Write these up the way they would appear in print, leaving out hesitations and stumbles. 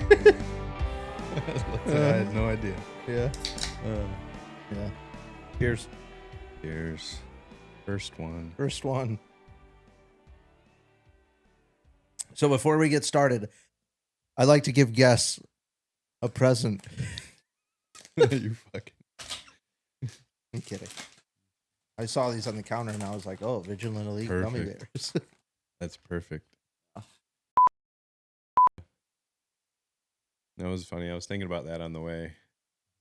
I had no idea. Yeah. Yeah. Cheers. Cheers. First one. First one. So before we get started, I'd like to give guests a present. You fucking. I'm kidding. I saw these on the counter and I was like, oh, Vigilant Elite gummy bears. That's perfect. That was funny. I was thinking about that on the way. I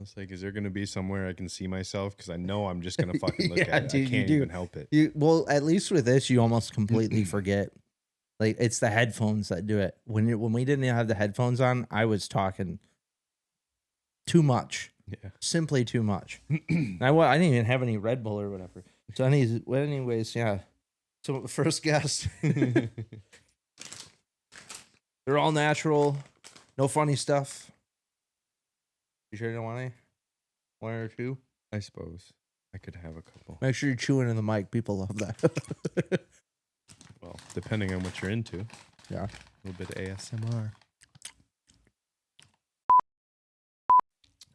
was like, is there going to be somewhere I can see myself? Because I know I'm just going to fucking look at it. Dude, I can't even help it. Well, at least with this, you almost completely forget. Like, it's the headphones that do it. When we didn't have the headphones on, I was talking too much. Yeah. Simply too much. I didn't even have any Red Bull or whatever. So anyways, yeah. So first guest. They're all natural. No funny stuff. You sure you don't want any? One or two? I suppose I could have a couple. Make sure you're chewing in the mic. People love that. Well, depending on what you're into. Yeah. A little bit of ASMR.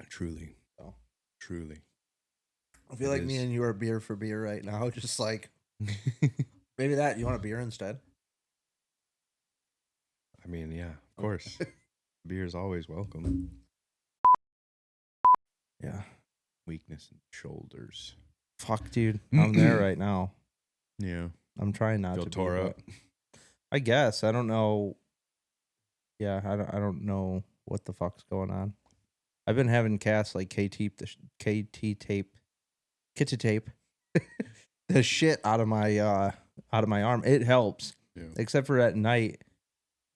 Truly. Oh. Truly. I feel like me and you are beer for beer right now. Just like, maybe that. You want a beer instead? I mean, yeah, of course. Beer is always welcome. Yeah. Weakness in shoulders. Fuck, dude. I'm there right now. Yeah. I'm trying not Feel to tore be, up. I guess. I don't know. Yeah, I don't know what the fuck's going on. I've been having Cass like KT tape the shit out of my arm. It helps. Yeah. Except for at night.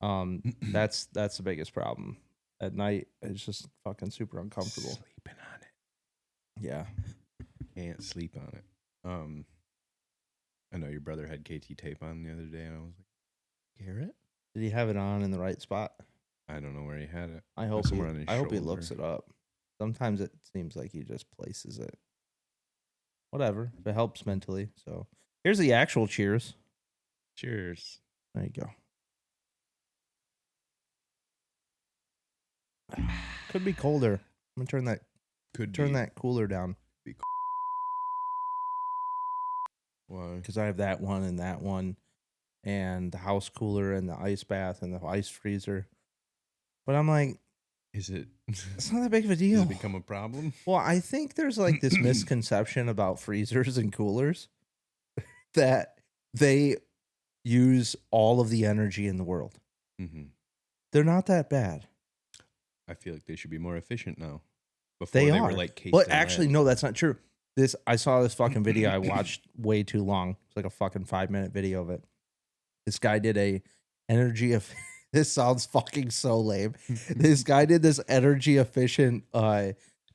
That's the biggest problem. At night it's just fucking super uncomfortable. Sleeping on it. Yeah. Can't sleep on it. I know your brother had KT tape on the other day and I was like, hear it? Did he have it on in the right spot? I don't know where he had it. I hope somewhere on his hope he shoulder. looks it up. Sometimes it seems like he just places it. Whatever. If it helps mentally. So here's the actual cheers. Cheers. There you go. Could be colder. I'm gonna turn that cooler down. Why? Because I have that one and the house cooler and the ice bath and the ice freezer. But I'm like, Is it? it's not that big of a deal. Does it become a problem? Well, I think there's like this misconception about freezers and coolers that they use all of the energy in the world. Mm-hmm. They're not that bad. I feel like they should be more efficient now. Before They were are. like cased But in actually, lead. no, that's not true. I saw this fucking video I watched way too long. It's like a fucking 5-minute video of it. This guy did a energy of this sounds fucking so lame. This guy did this energy efficient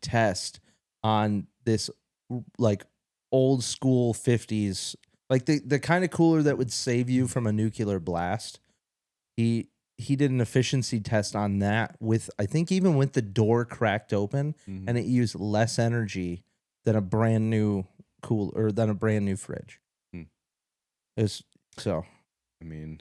test on this like old school 50s, like the kind of cooler that would save you from a nuclear blast. He did an efficiency test on that with, I think, even with the door cracked open, and it used less energy than a brand new than a brand new fridge. It's so. I mean,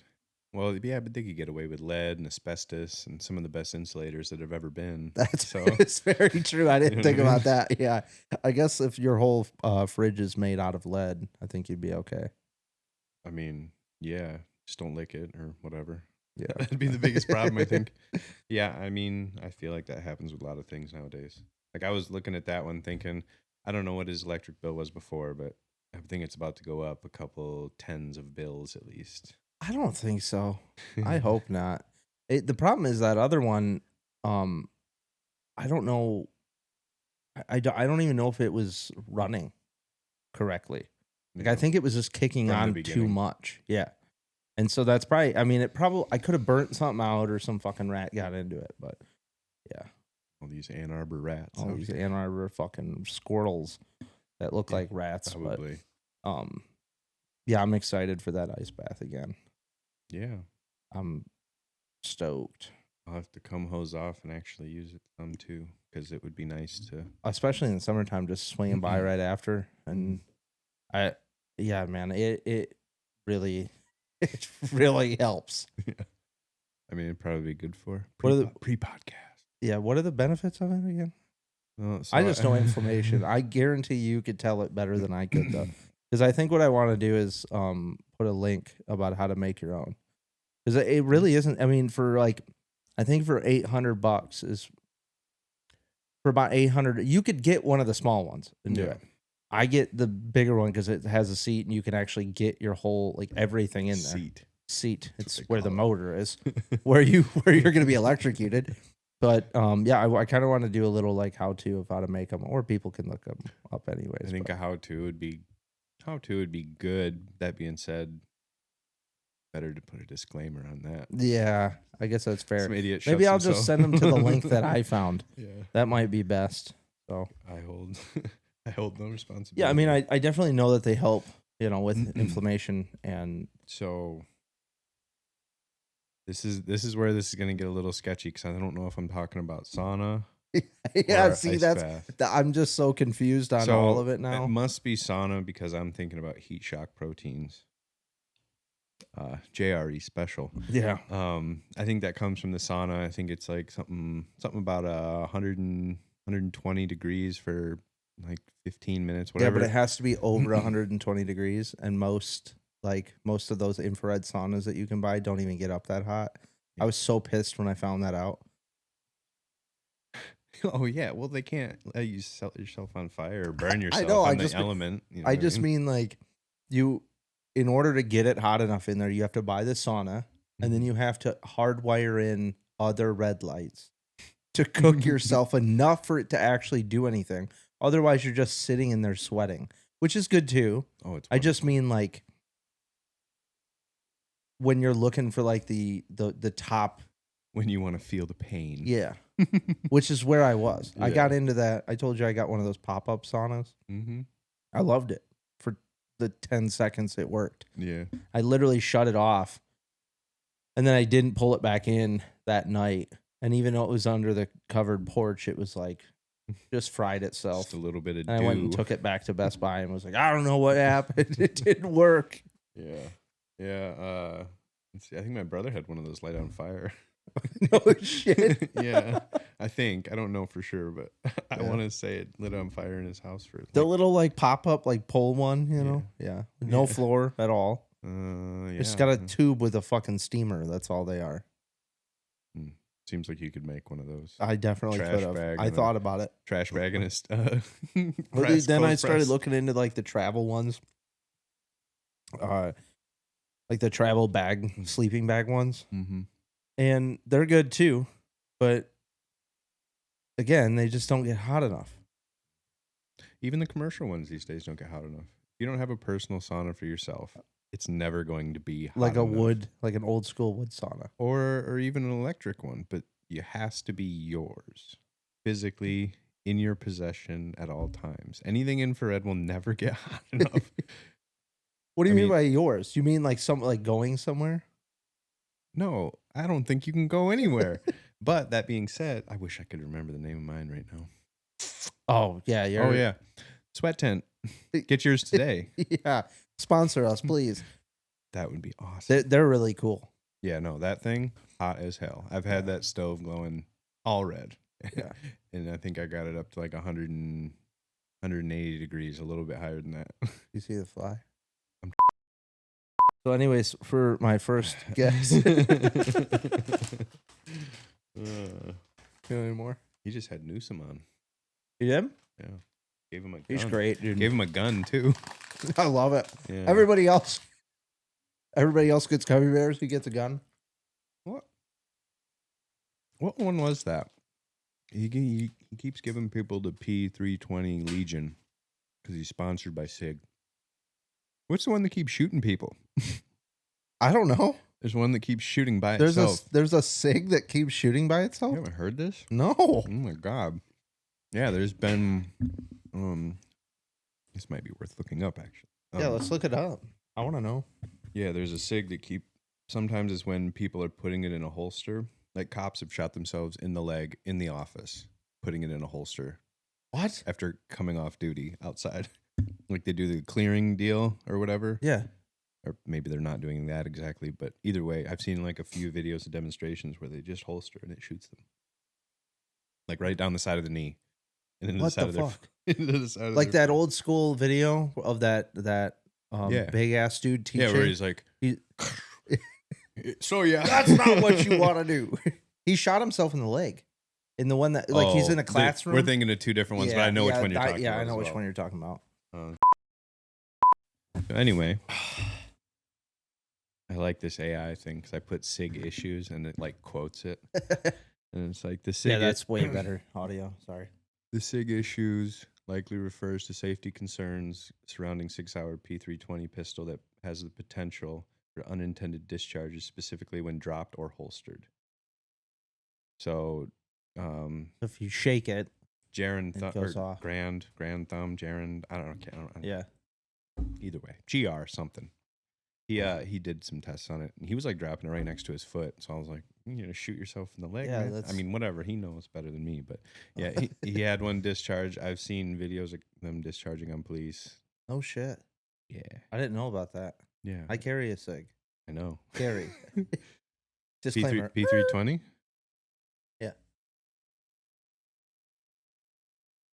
well, yeah, but they could get away with lead and asbestos and some of the best insulators that have ever been. It's very true. I didn't think about that. Yeah, I guess if your whole fridge is made out of lead, I think you'd be okay. I mean, yeah, just don't lick it or whatever. Yeah, that'd be the biggest problem, I think. Yeah, I mean, I feel like that happens with a lot of things nowadays. Like I was looking at that one thinking, I don't know what his electric bill was before, but I think it's about to go up a couple tens of bills at least. I don't think so. I hope not. The problem is that other one, I don't know. I don't even know if it was running correctly. Like I think it was just kicking on too much. Yeah. And so that's probably, I mean, I could have burnt something out or some fucking rat got into it, but yeah. All these Ann Arbor rats. All these Ann Arbor fucking squirrels that look like rats. Probably. But, yeah, I'm excited for that ice bath again. Yeah. I'm stoked. I'll have to come hose off and actually use it some too, because it would be nice to. Especially in the summertime, just swinging by right after. And yeah, man, it really helps. Yeah. I mean, it'd probably be good for What are the pre-podcast. Yeah, what are the benefits of it again? Well, I so just know inflammation. I guarantee you could tell it better than I could though. Because I think what I want to do is put a link about how to make your own. Because it really isn't. I mean, for like, I think for $800 is for about 800. You could get one of the small ones and do Yeah. it. I get the bigger one because it has a seat and you can actually get your whole like everything in there. Seat. That's It's what they where the call it. motor is, where you're going to be electrocuted. But yeah, I kind of want to do a little like how to of how to make them, or people can look them up anyways. I think but- a how-to would be good. That being said, better to put a disclaimer on that. Yeah, I guess that's fair. Some idiot Maybe shuts I'll just himself. send them to the link that I found. Yeah, That might be best. So I hold I hold no responsibility. yeah, I mean, I definitely know that they help, with inflammation and So this is where this is going to get a little sketchy because I don't know if I'm talking about sauna. yeah. or See, ice that's bath. I'm just so confused on all of it now. It must be sauna because I'm thinking about heat shock proteins. JRE special. Yeah, I think that comes from the sauna. I think it's like something about 120 degrees for like 15 minutes, yeah, whatever. but it has to be over 120 degrees, and most of those infrared saunas that you can buy don't even get up that hot. I was so pissed when I found that out. Oh yeah, well they can't let you set yourself on fire or burn yourself know, on I the just mean- element. You know I what just mean? mean like in order to get it hot enough in there, you have to buy the sauna, and then you have to hardwire in other red lights to cook yourself enough for it to actually do anything. Otherwise, you're just sitting in there sweating, which is good too. Oh, it's. I just mean like when you're looking for like the top, when you want to feel the pain. yeah, which is where I was. I Yeah. got into that. I told you I got one of those pop-up saunas. Mm-hmm. I loved it for the 10 seconds it worked. Yeah. I literally shut it off, and then I didn't pull it back in that night. And even though it was under the covered porch, it was like just fried itself. Just a little bit of And dew. I went and took it back to Best Buy and was like, I don't know what happened. It didn't work. Yeah. Yeah. Let's see. I think my brother had one of those light on fire. No shit. Yeah. I think. I don't know for sure, but I Yeah. want to say it lit on fire in his house for The little like pop up like pole one, you know? Yeah. No Yeah. floor at all. yeah. It's got a tube with a fucking steamer. That's all they are. Seems like you could make one of those. I definitely Trash could have. bag I and a- thought about it. Trash bag and a Well, press, then I cold started press. looking into like the travel ones. Like the travel bag, sleeping bag ones. Mm-hmm. And they're good too. But again, they just don't get hot enough. Even the commercial ones these days don't get hot enough. If you don't have a personal sauna for yourself, it's never going to be hot Like a enough. wood, like an old school wood sauna. or even an electric one, but it has to be yours, physically in your possession at all times. Anything infrared will never get hot enough. What do you I mean mean- by yours? You mean like going somewhere? No, I don't think you can go anywhere. But that being said, I wish I could remember the name of mine right now. Oh yeah, you're Oh yeah, Sweat Tent. Get yours today. yeah. Sponsor us, please. That would be awesome. They're really cool. Yeah, no, that thing hot as hell. I've had that stove glowing all red. Yeah. And I think I got it up to like 180 degrees, a little bit higher than that. You see the fly? I'm- So, anyways, for my first guess, any more? He just had Newsom on. You did? Yeah. Gave him a gun. He's great, dude. Gave him a gun too. I love it. Yeah. Everybody else gets gummy bears. He gets a gun. What one was that? He keeps giving people the P320 Legion because he's sponsored by SIG. What's the one that keeps shooting people? I don't know. There's one that keeps shooting by There's itself. there's a SIG that keeps shooting by You itself. haven't heard this? No. Oh my god. Yeah, there's been this might be worth looking up actually. Yeah, let's look it up. I want to know. Yeah, there's a SIG that sometimes it's when people are putting it in a holster. Like cops have shot themselves in the leg in the office, putting it in a holster What? after coming off duty outside. Like they do the clearing deal or whatever. Yeah. or maybe they're not doing that exactly, but either way, I've seen like a few videos of demonstrations where they just holster and it shoots them, like right down the side of the knee, and into the What side the of their fuck? into the side of Like their that face. old school video of that Yeah. big ass dude teaching. Yeah, where he's like, He- so yeah, That's not what you want to do. He shot himself in the leg. In the one that like he's in a classroom. We're thinking of two different ones, but I know which one you're talking about. Yeah, I know as which well. one you're talking about. Anyway, I like this AI thing because I put SIG issues and it like quotes it, and it's like the SIG. Yeah, that's way better audio. Sorry. The SIG issues likely refers to safety concerns surrounding 6-hour P320 pistol that has the potential for unintended discharges, specifically when dropped or holstered. So, If you shake it, Jaren it goes off. Grand Thumb, Jaren, I don't know. Yeah. Either way, GR something. He did some tests on it, and he was like dropping it right next to his foot. So I was like, "You're gonna shoot yourself in the leg?" Yeah, man? I mean, whatever. He knows better than me, but yeah, he had one discharge. I've seen videos of them discharging on police. Oh shit. Yeah, I didn't know about that. yeah. I carry a SIG. I know. Carry. Disclaimer. P320. Yeah.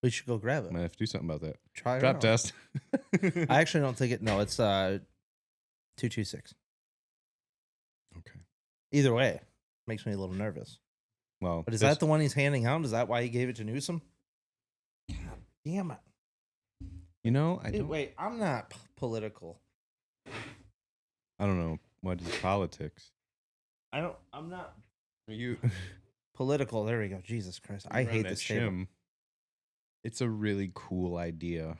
We should go grab it. Might have to do something about that. Try it Drop out. test. I actually don't think it. No, it's 226. Okay. Either way, makes me a little nervous. Well, But is that the one he's handing out? Is that why he gave it to Newsom? God damn it. You know, Wait, I'm not political. I don't know what is politics. I'm not Are you political. There we go. Jesus Christ. I hate this table. shim? It's a really cool idea.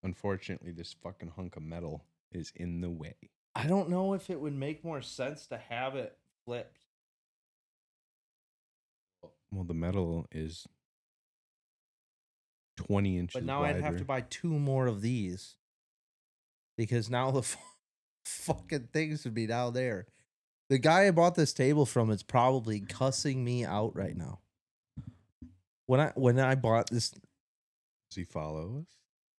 Unfortunately, this fucking hunk of metal is in the way. I don't know if it would make more sense to have it flipped. Well, the metal is 20 inches But now wider. I'd have to buy 2 more of these. Because now the fucking things would be down there. The guy I bought this table from is probably cussing me out right now. When I bought this, Does he follow us?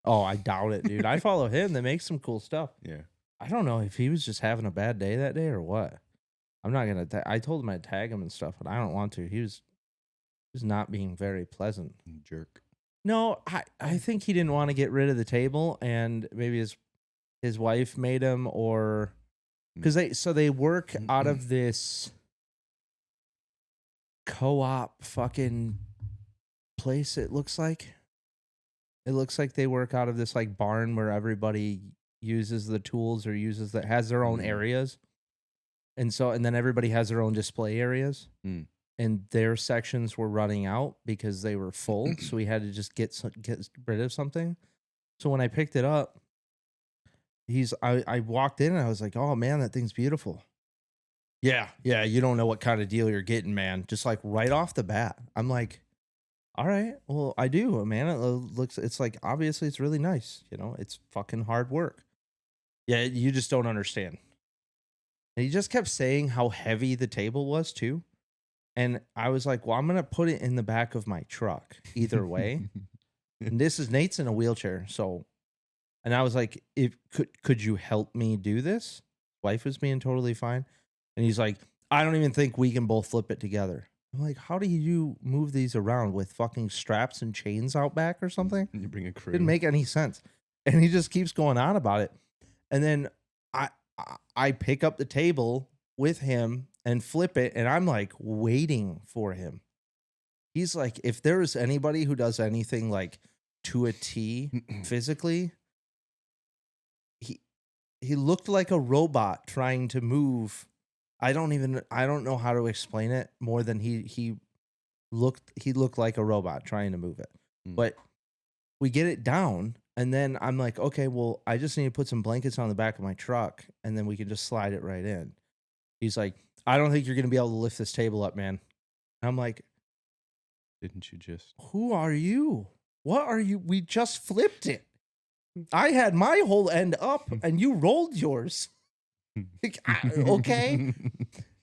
oh, I doubt it, dude. I follow him. They make some cool stuff. Yeah. I don't know if he was just having a bad day that day or what. I'm not gonna. I told him I'd tag him and stuff, but I don't want to. He was not being very pleasant. Jerk. No, I think he didn't want to get rid of the table, and maybe his wife made him, or because they work out of this co-op fucking place. It looks like they work out of this like barn where everybody uses the tools or has their own areas, and then everybody has their own display areas. And their sections were running out because they were full, so we had to just get rid of something. So when I picked it up, I walked in and I was like, "Oh man, that thing's beautiful." Yeah, you don't know what kind of deal you're getting, man. Just like right off the bat, I'm like, "All right, well, I do, man. It's like obviously it's really nice. You know, it's fucking hard work." Yeah, you just don't understand. And he just kept saying how heavy the table was too. And I was like, well, I'm going to put it in the back of my truck either way. And Nate's in a wheelchair. So, and I was like, could you help me do this? Wife was being totally fine. And he's like, I don't even think we can both flip it together. I'm like, how do you move these around with fucking straps and chains out back or something? You bring a crew. Didn't make any sense. And he just keeps going on about it. And then I pick up the table with him and flip it, and I'm like waiting for him. He's like, if there is anybody who does anything like to a T physically, he looked like a robot trying to move. I don't know how to explain it more than he looked like a robot trying to move it. But we get it down, and then I'm like, okay, well, I just need to put some blankets on the back of my truck, and then we can just slide it right in. He's like, I don't think you're going to be able to lift this table up, man. And I'm like, didn't you just? Who are you? What are you? We just flipped it. I had my whole end up and you rolled yours. Like, okay.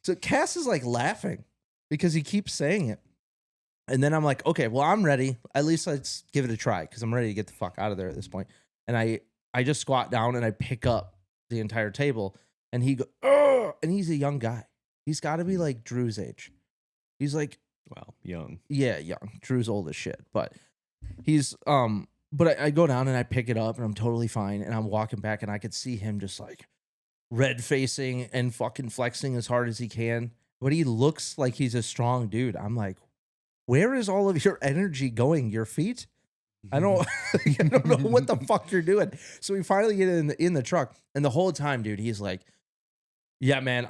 So Cass is like laughing because he keeps saying it. And then I'm like, okay, well, I'm ready. At least let's give it a try because I'm ready to get the fuck out of there at this point. And I just squat down and I pick up the entire table. And he go, oh, and he's a young guy. He's got to be like Drew's age. He's like, well, young. Yeah, young. Drew's old as shit, but he's but I go down and I pick it up and I'm totally fine. And I'm walking back and I could see him just like red facing and fucking flexing as hard as he can. But he looks like he's a strong dude. I'm like, where is all of your energy going? Your feet? I don't I don't know what the fuck you're doing. So we finally get in the truck, and the whole time, dude, he's like, yeah, man,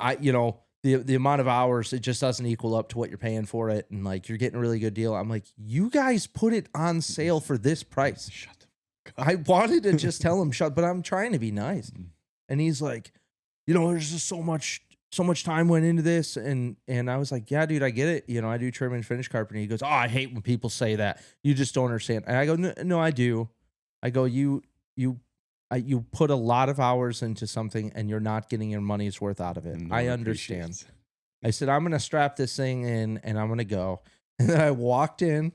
the amount of hours, it just doesn't equal up to what you're paying for it, and like you're getting a really good deal. I'm like, you guys put it on sale for this price. Shut the I wanted to just tell him shut, but I'm trying to be nice. And he's like, there's just so much time went into this, and I was like, yeah, dude, I get it. I do trim and finish carpeting. He goes, oh, I hate when people say that. You just don't understand. And I go, no, I do. I go, you put a lot of hours into something, and you're not getting your money's worth out of it. No I understand. I said, I'm gonna strap this thing in, and I'm gonna go. And then I walked to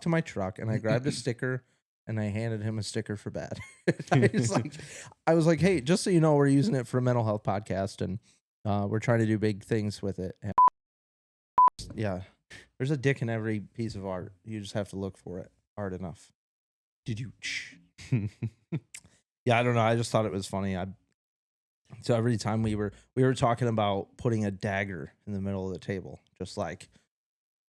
my truck, and I grabbed a sticker. And I handed him a sticker for B.A.D. I was like, hey, just so you know, we're using it for a mental health podcast, and we're trying to do big things with it. And yeah, there's a dick in every piece of art. You just have to look for it hard enough. Did you? Yeah, I don't know. I just thought it was funny. So every time we were talking about putting a dagger in the middle of the table, just like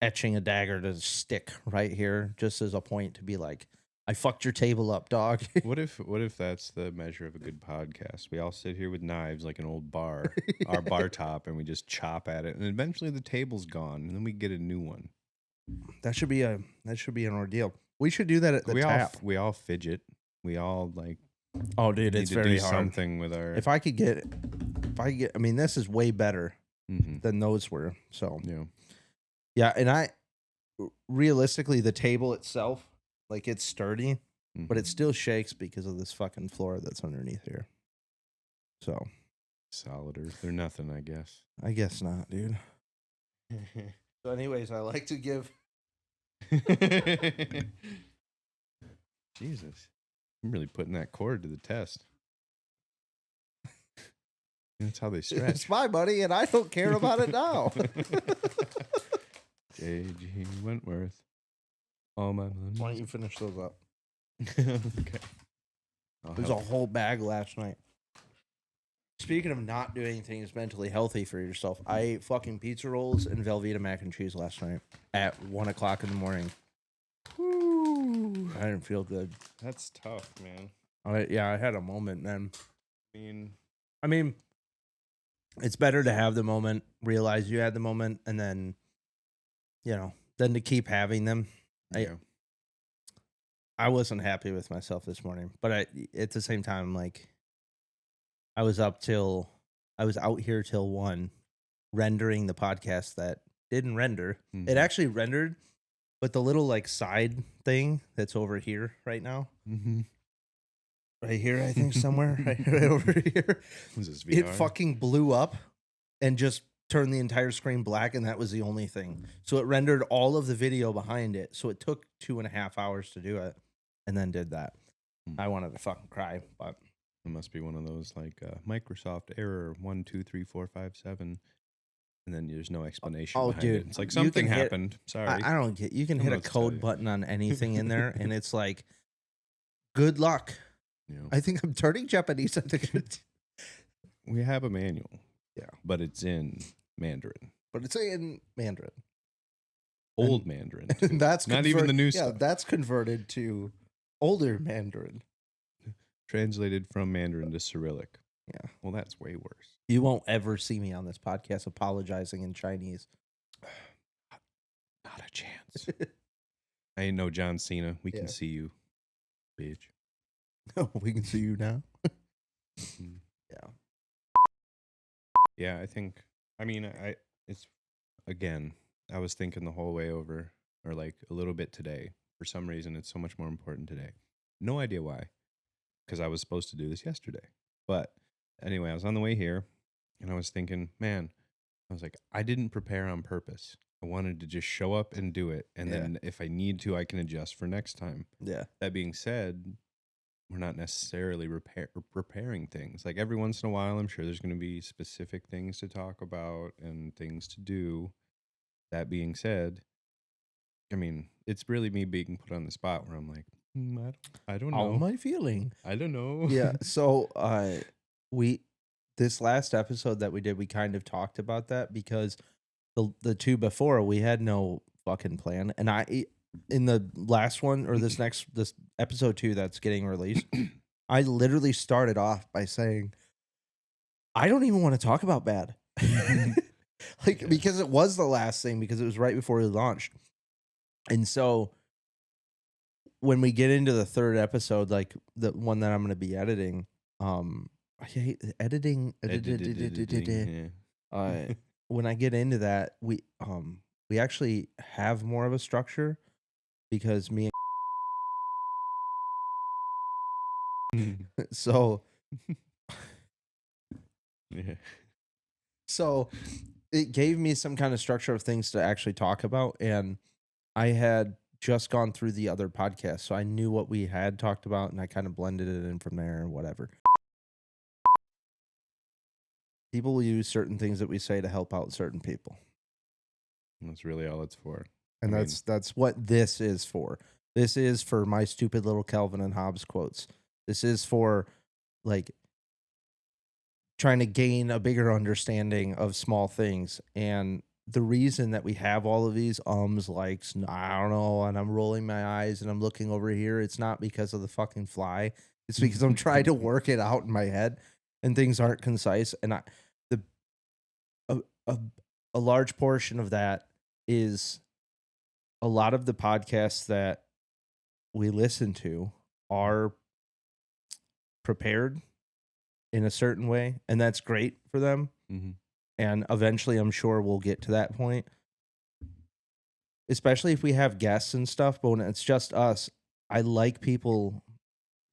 etching a dagger to stick right here, just as a point to be like, I fucked your table up, dog. What if that's the measure of a good podcast? We all sit here with knives like an old bar, our bar top, and we just chop at it, and eventually the table's gone, and then we get a new one. That should be an ordeal. We should do that at the tap. We all fidget. We all like. Oh, dude, it's very hard. Something with our. If I could get, I mean, this is way better than those were. So yeah, and realistically, the table itself. Like, it's sturdy, but it still shakes because of this fucking floor that's underneath here. So. Solid earth. They're nothing, I guess. I guess not, dude. So anyways, I like to give. Jesus. I'm really putting that cord to the test. That's how they stretch. It's my money, and I don't care about it now. J.G. Wentworth. All my money. Why don't you finish those up? Okay. There's a whole bag last night. Speaking of not doing things mentally healthy for yourself, I ate fucking pizza rolls and Velveeta mac and cheese last night at 1:00 in the morning. Woo. I didn't feel good. That's tough, man. I had a moment, man. I mean, it's better to have the moment, realize you had the moment, and then, then to keep having them. I wasn't happy with myself this morning, but at the same time, like, I was out here till 1 rendering the podcast that didn't render. It actually rendered, but the little like side thing that's over here right now, right here, I think somewhere right over here, was this VR? It fucking blew up and just turned the entire screen black, and that was the only thing. So it rendered all of the video behind it. So it took 2.5 hours to do it, and then did that. I wanted to fucking cry, but it must be one of those like Microsoft error 1 2 3 4 5 7, and then there's no explanation. Oh, behind dude, it. It's like something happened. Sorry, I don't get. You can hit a code button on anything in there, and it's like, good luck. I think I'm turning Japanese. I think we have a manual. Yeah, but it's in Mandarin. Old Mandarin. That's not even the new stuff. Yeah, that's converted to older Mandarin. Translated from Mandarin to Cyrillic. Yeah. Well, that's way worse. You won't ever see me on this podcast apologizing in Chinese. Not a chance. I ain't no John Cena. We can see you, bitch. Oh, we can see you now. Yeah. Yeah, it's again, I was thinking the whole way over, or like a little bit today. For some reason, it's so much more important today. No idea why, because I was supposed to do this yesterday. But anyway, I was on the way here, and I was thinking, man, I was like, I didn't prepare on purpose. I wanted to just show up and do it, and then if I need to, I can adjust for next time. Yeah. That being said, we're not necessarily preparing things. Like every once in a while, I'm sure there's going to be specific things to talk about and things to do. That being said, I mean, it's really me being put on the spot where I'm like, I don't How know. am I feeling? I don't know. Yeah. So we this last episode that we did, we kind of talked about that because the two before we had no fucking plan. And in the last one or this episode 2 that's getting released, I literally started off by saying, I don't even want to talk about bad. Like, Yeah. because it was the last thing, because it was right before we launched. And so when we get into the third episode, like the one that I'm going to be editing, I hate editing. Yeah. When I get into that, we actually have more of a structure because me and so Yeah. so it gave me some kind of structure of things to actually talk about, and I had just gone through the other podcasts, so I knew what we had talked about, and I kind of blended it in from there and whatever. People will use certain things that we say to help out certain people. That's really all it's for. And that's what this is for. This is for my stupid little Calvin and Hobbes quotes. This is for like trying to gain a bigger understanding of small things. And the reason that we have all of these likes, I don't know, and I'm rolling my eyes and I'm looking over here, it's not because of the fucking fly. It's because I'm trying to work it out in my head and things aren't concise. And a large portion of that is a lot of the podcasts that we listen to are prepared in a certain way, and that's great for them. Mm-hmm. And eventually, I'm sure we'll get to that point, especially if we have guests and stuff. But when it's just us, I like people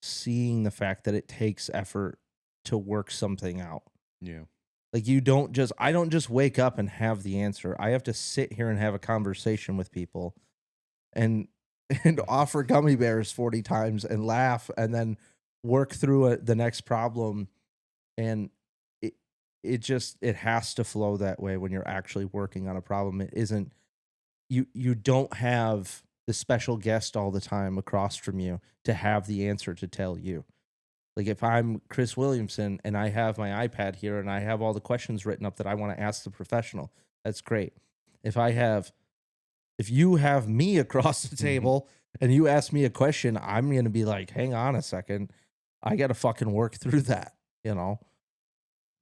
seeing the fact that it takes effort to work something out. Yeah. Like I don't just wake up and have the answer. I have to sit here and have a conversation with people and offer gummy bears 40 times and laugh and then work through the next problem. And it has to flow that way when you're actually working on a problem. It isn't, you don't have the special guest all the time across from you to have the answer to tell you. Like if I'm Chris Williamson and I have my iPad here and I have all the questions written up that I want to ask the professional, that's great. If you have me across the table and you ask me a question, I'm going to be like, hang on a second. I got to fucking work through that, you know?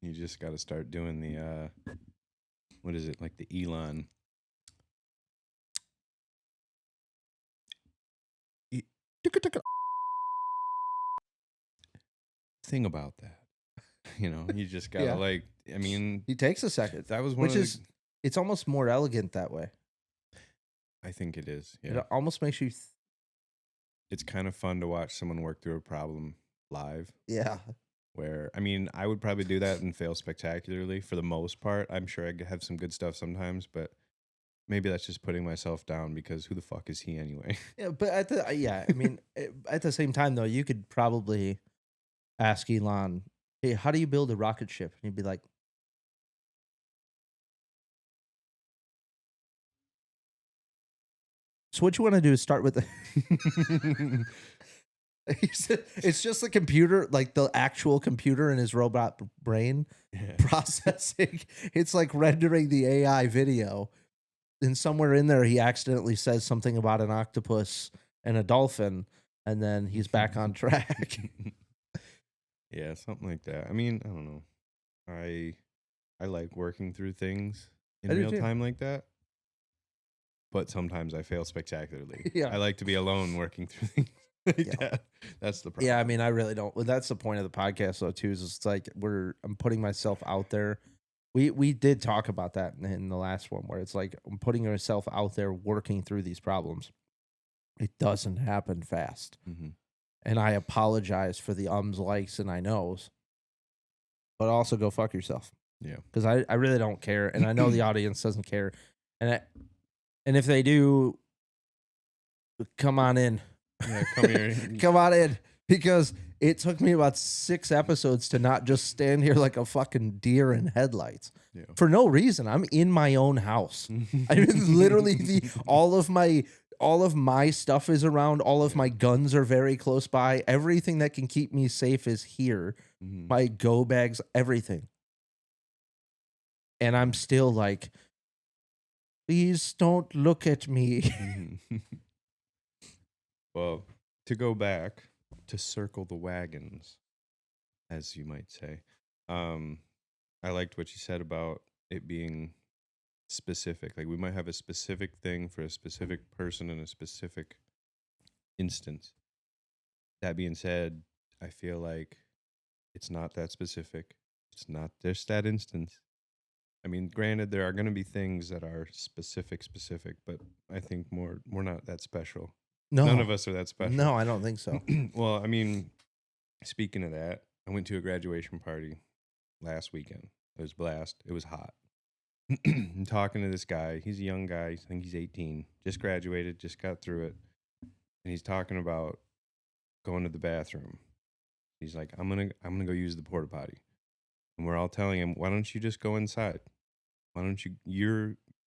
You just got to start doing the, what is it? Like the Elon. Thing about that. You know, you just got to I mean. It takes a second. That was one it's almost more elegant that way. I think it is. Yeah. It almost makes you. It's kind of fun to watch someone work through a problem live. Yeah. Where, I mean, I would probably do that and fail spectacularly for the most part. I'm sure I have some good stuff sometimes, but maybe that's just putting myself down because who the fuck is he anyway? Yeah, but at the same time though, you could probably ask Elon, "Hey, how do you build a rocket ship?" And he'd be like, "So what you want to do is start with the." It's just the computer, like the actual computer in his robot brain processing. It's like rendering the AI video. And somewhere in there, he accidentally says something about an octopus and a dolphin, and then he's back on track. Yeah, something like that. I mean, I don't know. I like working through things in real time like that. But sometimes I fail spectacularly. Yeah. I like to be alone working through things like that. That's the problem. Yeah, I mean, I really don't. Well, that's the point of the podcast, though, too. Is it's like I'm putting myself out there. We did talk about that in the last one, where it's like I'm putting myself out there, working through these problems. It doesn't happen fast, and I apologize for the likes, and I knows, but also go fuck yourself. Yeah, because I really don't care, and I know the audience doesn't care, and if they do, come on in. Yeah, come here. Come on in. because it took me about 6 episodes to not just stand here like a fucking deer in headlights Yeah. for no reason. I'm in my own house. I mean, literally all of my stuff is around. All of my guns are very close by. Everything that can keep me safe is here. Mhm. My go bags, everything. And I'm still like, please don't look at me. Mhm. Well, to go back to circle the wagons, as you might say, um, I liked what you said about it being specific. Like we might have a specific thing for a specific person in a specific instance. That being said, I feel like it's not that specific. It's not just that instance. I mean, granted, there are going to be things that are specific, but I think we're not that special. None No, of us are that special. no, I don't think so. Well, I mean, speaking of that, I went to a graduation party last weekend. It was blast. It was hot. I'm talking to this guy. He's a young guy. I think he's 18. Just graduated. Just got through it. And he's talking about going to the bathroom. He's like, I'm gonna go use the porta potty. And we're all telling him, why don't you just go inside? Why don't you?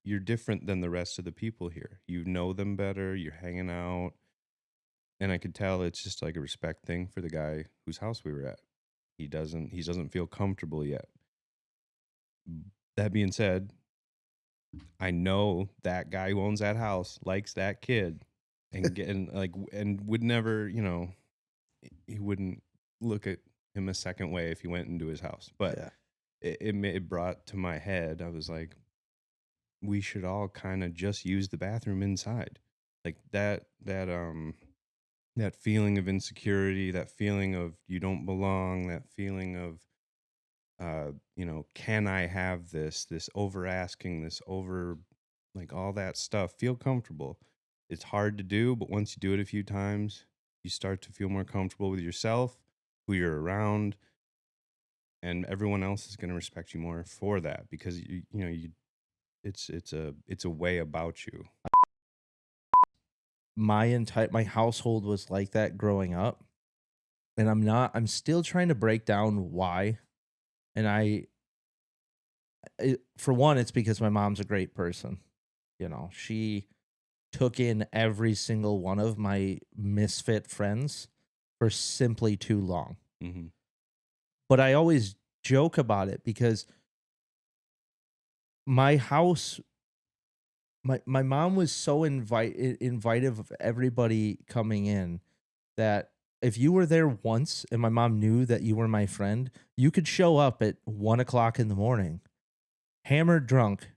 You're different than the rest of the people here. You know them better. You're hanging out. And I could tell it's just like a respect thing for the guy whose house we were at. He doesn't feel comfortable yet. That being said, I know that guy who owns that house likes that kid and getting like and would never, he wouldn't look at him a second way if he went into his house. But Yeah. it brought to my head, I was like, we should all kind of just use the bathroom inside. Like that feeling of insecurity, that feeling of you don't belong, that feeling of can I have this over asking, this over like all that stuff, feel comfortable. It's hard to do, but once you do it a few times, you start to feel more comfortable with yourself, who you're around, and everyone else is going to respect you more for that because it's a way about you. My household was like that growing up. And I'm still trying to break down why. And for one, it's because my mom's a great person. She took in every single one of my misfit friends for simply too long. Mm-hmm. But I always joke about it because my house, my mom was so invitive of everybody coming in that if you were there once and my mom knew that you were my friend, you could show up at 1 o'clock in the morning, hammered drunk,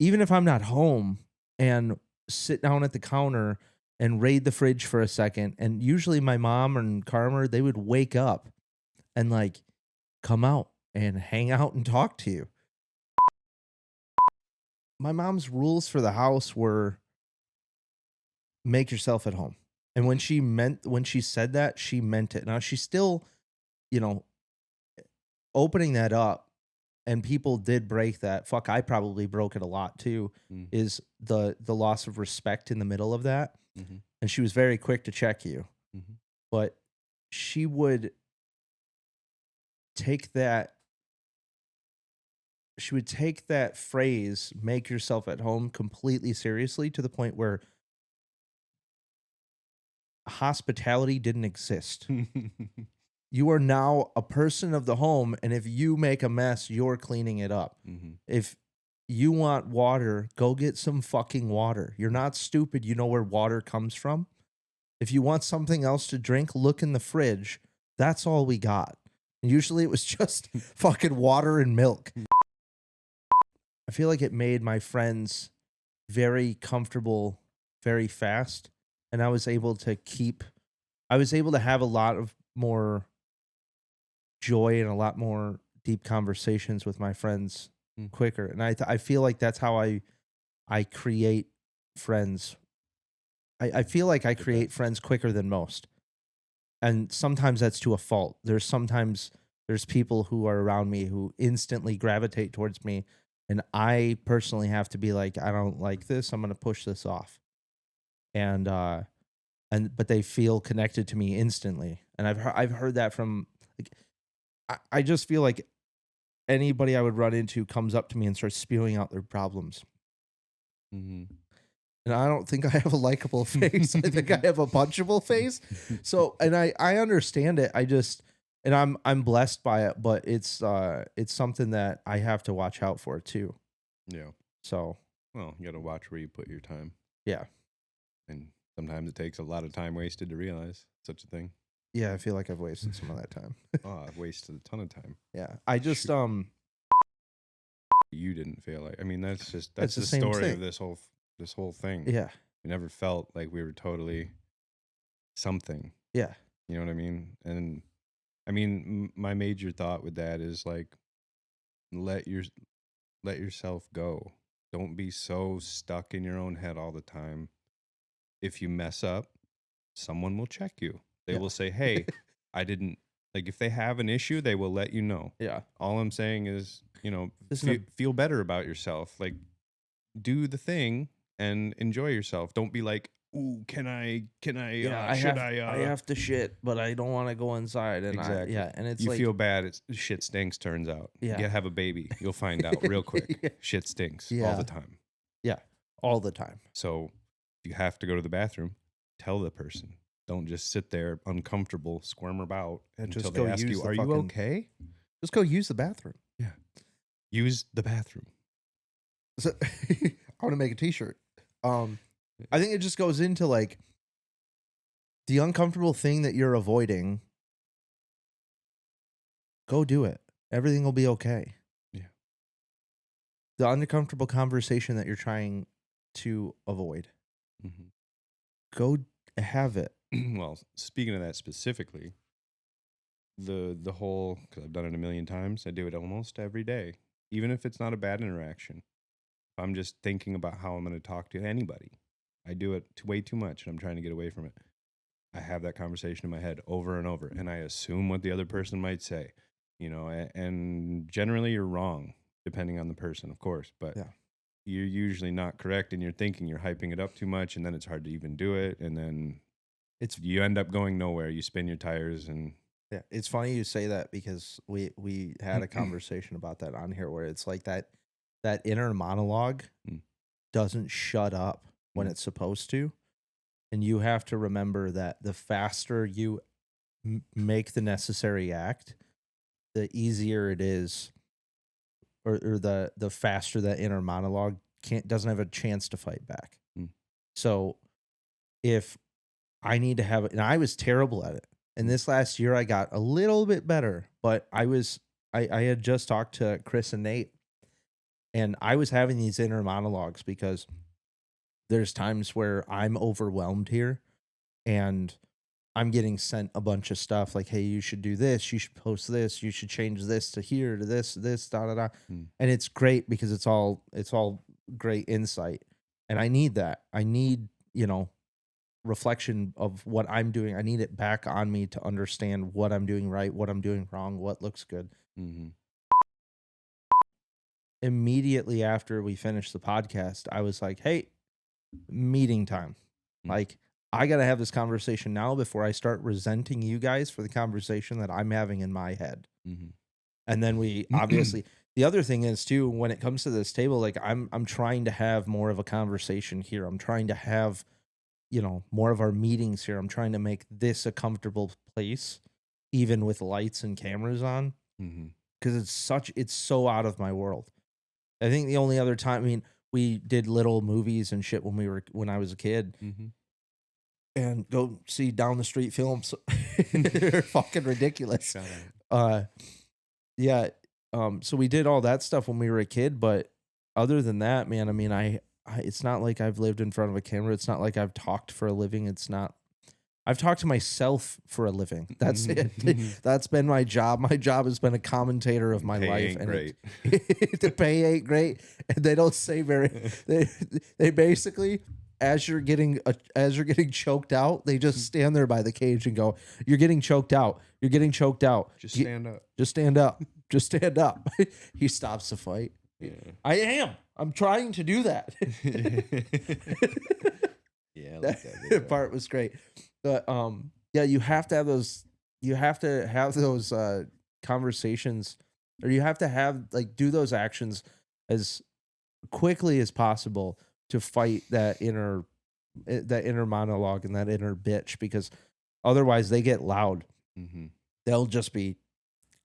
even if I'm not home, and sit down at the counter and raid the fridge for a second. And usually my mom and Carmer, they would wake up and like come out and hang out and talk to you. My mom's rules for the house were make yourself at home. And when she said that, she meant it. Now she's still, you know, opening that up, and people did break that. Fuck, I probably broke it a lot too. Mm-hmm. Is the loss of respect in the middle of that. Mm-hmm. And she was very quick to check you. Mm-hmm. But she would take that phrase, make yourself at home, completely seriously, to the point where hospitality didn't exist. You are now a person of the home, and if you make a mess, you're cleaning it up. Mm-hmm. If you want water, go get some fucking water. You're not stupid. You know where water comes from. If you want something else to drink, look in the fridge. That's all we got. And usually it was just fucking water and milk. I feel like it made my friends very comfortable very fast. And I was able to have a lot of more joy and a lot more deep conversations with my friends Mm. quicker. And I feel like that's how I create friends. I feel like I create friends quicker than most. And sometimes that's to a fault. There's people who are around me who instantly gravitate towards me. And I personally have to be like, I don't like this. I'm going to push this off. And but they feel connected to me instantly. And I've heard that from like I just feel like anybody I would run into comes up to me and starts spewing out their problems. Mm-hmm. And I don't think I have a likable face. I think I have a punchable face. So, and I understand it. And I'm blessed by it, but it's something that I have to watch out for too. Yeah. So, well, you got to watch where you put your time. Yeah. And sometimes it takes a lot of time wasted to realize such a thing. Yeah, I feel like I've wasted some of that time. Oh, I've wasted a ton of time. Yeah. I just You didn't feel like. I mean, that's the same story thing. of this whole thing. Yeah. We never felt like we were totally something. Yeah. You know what I mean? And I mean, my major thought with that is like, let yourself go. Don't be so stuck in your own head all the time. If you mess up, someone will check you. They will say, "Hey, I didn't." Like, if they have an issue, they will let you know. Yeah. All I'm saying is, feel better about yourself. Like, do the thing and enjoy yourself. Don't be like, "Ooh, can I? I have to shit, but I don't want to go inside." And exactly. and it's you like, feel bad. Shit stinks. Turns out, have a baby. You'll find out real quick. Shit stinks all the time. Yeah, all the time. So, if you have to go to the bathroom, tell the person. Don't just sit there uncomfortable, squirm about until they ask you, "Are you okay?" Just go use the bathroom. Yeah, use the bathroom. So I want to make a T-shirt. I think it just goes into like the uncomfortable thing that you're avoiding. Go do it. Everything will be okay. Yeah. The uncomfortable conversation that you're trying to avoid. Mm-hmm. Go have it. Well, speaking of that specifically, the whole, because I've done it a million times, I do it almost every day, even if it's not a bad interaction. If I'm just thinking about how I'm going to talk to anybody, I do it way too much, and I'm trying to get away from it. I have that conversation in my head over and over, and I assume what the other person might say, and generally you're wrong, depending on the person, of course, but you're usually not correct, and you're thinking you're hyping it up too much, and then it's hard to even do it, and then you end up going nowhere. You spin your tires, and it's funny you say that, because we had a conversation about that on here, where it's like that inner monologue doesn't shut up when it's supposed to, and you have to remember that the faster you make the necessary act, the easier it is, or the faster that inner monologue doesn't have a chance to fight back. So if I need to have it, and I was terrible at it. And this last year I got a little bit better, but I had just talked to Chris and Nate, and I was having these inner monologues because there's times where I'm overwhelmed here, and I'm getting sent a bunch of stuff like, "Hey, you should do this, you should post this, you should change this to here to this, da da da." And it's great because it's all great insight. And I need that. I need, reflection of what I'm doing. I need it back on me to understand what I'm doing right, what I'm doing wrong, what looks good. Mm-hmm. Immediately after we finished the podcast, I was like, "Hey, meeting time." Like, I got to have this conversation now before I start resenting you guys for the conversation that I'm having in my head. And then we obviously, the other thing is too, when it comes to this table, like I'm trying to have more of a conversation here. I'm trying to have, more of our meetings here. I'm trying to make this a comfortable place, even with lights and cameras on, because it's so out of my world. I think the only other time, I mean, we did little movies and shit when I was a kid, and go see down the street films. They're fucking ridiculous. Yeah. So we did all that stuff when we were a kid, but other than that, man, I mean, I it's not like I've lived in front of a camera. It's not like I've talked for a living. I've talked to myself for a living. That's it. That's been my job. My job has been a commentator of my life. And great. The pay ain't great. And they don't say they basically, as you're getting choked out, they just stand there by the cage and go, "You're getting choked out. You're getting choked out. Just stand up. Just stand up. Just stand up." He stops the fight. I'm trying to do that. Yeah, I like that video. part was great. But yeah, you have to have those. You have to have those conversations, or you have to have like do those actions as quickly as possible to fight that inner monologue and that inner bitch, because otherwise they get loud. Mm-hmm. They'll just be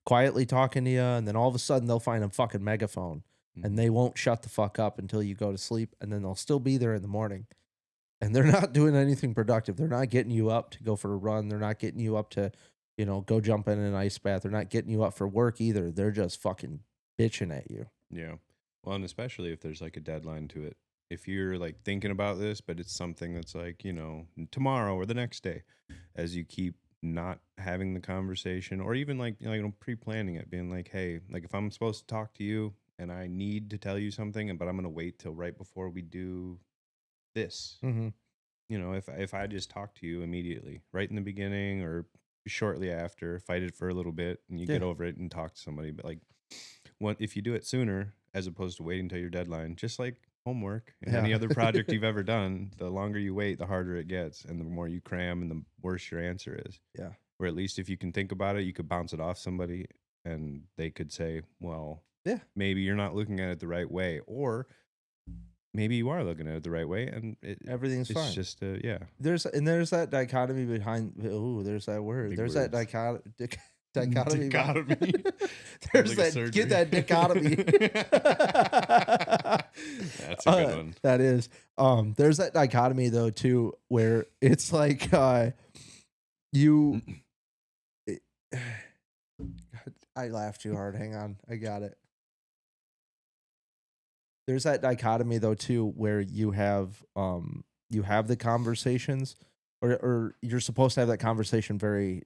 quietly talking to you, and then all of a sudden they'll find a fucking megaphone, Mm-hmm. and they won't shut the fuck up until you go to sleep, and then they'll still be there in the morning. And they're not doing anything productive. They're not getting you up to go for a run. They're not getting you up to, go jump in an ice bath. They're not getting you up for work either. They're just fucking bitching at you. Yeah. Well, and especially if there's like a deadline to it. If you're like thinking about this, but it's something that's like, tomorrow or the next day, as you keep not having the conversation, or even like, pre-planning it, being like, hey, like if I'm supposed to talk to you and I need to tell you something, but I'm going to wait till right before we do this. Mm-hmm. If I just talk to you immediately, right in the beginning or shortly after, fight it for a little bit and you get over it and talk to somebody. But like, if you do it sooner as opposed to waiting till your deadline, just like homework and any other project you've ever done, the longer you wait, the harder it gets, and the more you cram, and the worse your answer is. Yeah. Or at least if you can think about it, you could bounce it off somebody, and they could say, "Well, Yeah. maybe you're not looking at it the right way," or maybe you are looking at it the right way, and everything's it's fine. just yeah. There's that dichotomy behind. Oh, there's that word. Big there's words. that dichotomy. Dichotomy. There's like that. Get that dichotomy. That's a good one. That is. There's that dichotomy though too, where it's like you. I laughed too hard. Hang on, I got it. There's that dichotomy though too, where you have the conversations, or you're supposed to have that conversation very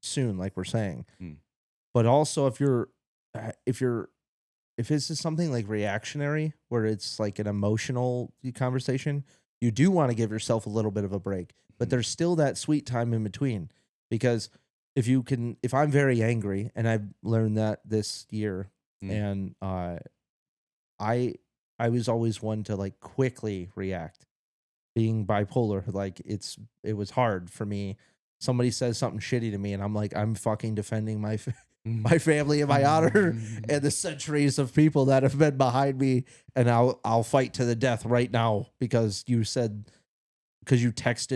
soon, like we're saying. But also if this is something like reactionary, where it's like an emotional conversation, you do want to give yourself a little bit of a break, but there's still that sweet time in between. Because if I'm very angry, and I've learned that this year, and I was always one to like quickly react. Being bipolar, like it was hard for me. Somebody says something shitty to me, and I'm like, I'm fucking defending my family and my honor and the centuries of people that have been behind me, and I'll fight to the death right now because you texted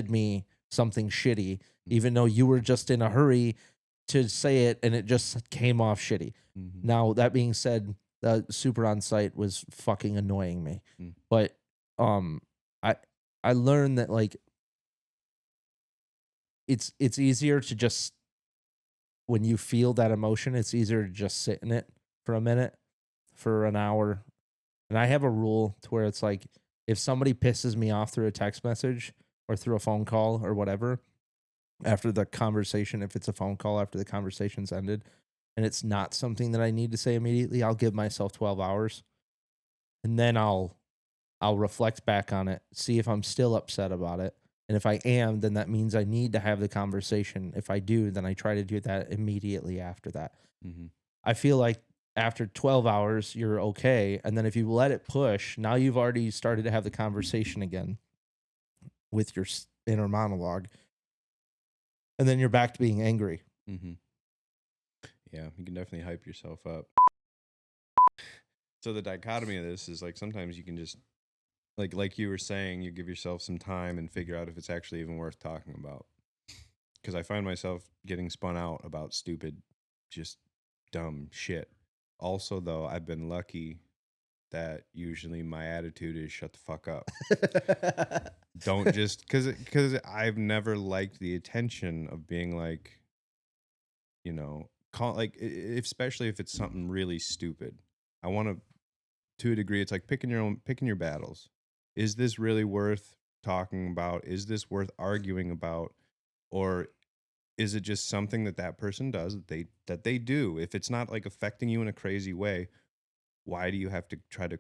me something shitty, even though you were just in a hurry to say it, and it just came off shitty. Now, that being said, the super on site was fucking annoying me, but I learned that like it's easier to just, when you feel that emotion, it's easier to just sit in it for a minute, for an hour. And I have a rule to where it's like, if somebody pisses me off through a text message or through a phone call or whatever, after the conversation, if it's a phone call after the conversation's ended, and it's not something that I need to say immediately, I'll give myself 12 hours. And then I'll reflect back on it, see if I'm still upset about it. And if I am, then that means I need to have the conversation. If I do, then I try to do that immediately after that. I feel like after 12 hours, you're okay. And then if you let it push, now you've already started to have the conversation again with your inner monologue. And then you're back to being angry. Yeah, you can definitely hype yourself up. So the dichotomy of this is like, sometimes you can just, like you were saying, you give yourself some time and figure out if it's actually even worth talking about. Because I find myself getting spun out about stupid, just dumb shit. Also, though, I've been lucky that usually my attitude is shut the fuck up. Don't just, because I've never liked the attention of being like, especially if it's something really stupid. I want to a degree, it's like picking your battles. Is this really worth talking about? Is this worth arguing about? Or is it just something that person does that they do? If it's not like affecting you in a crazy way, why do you have to try to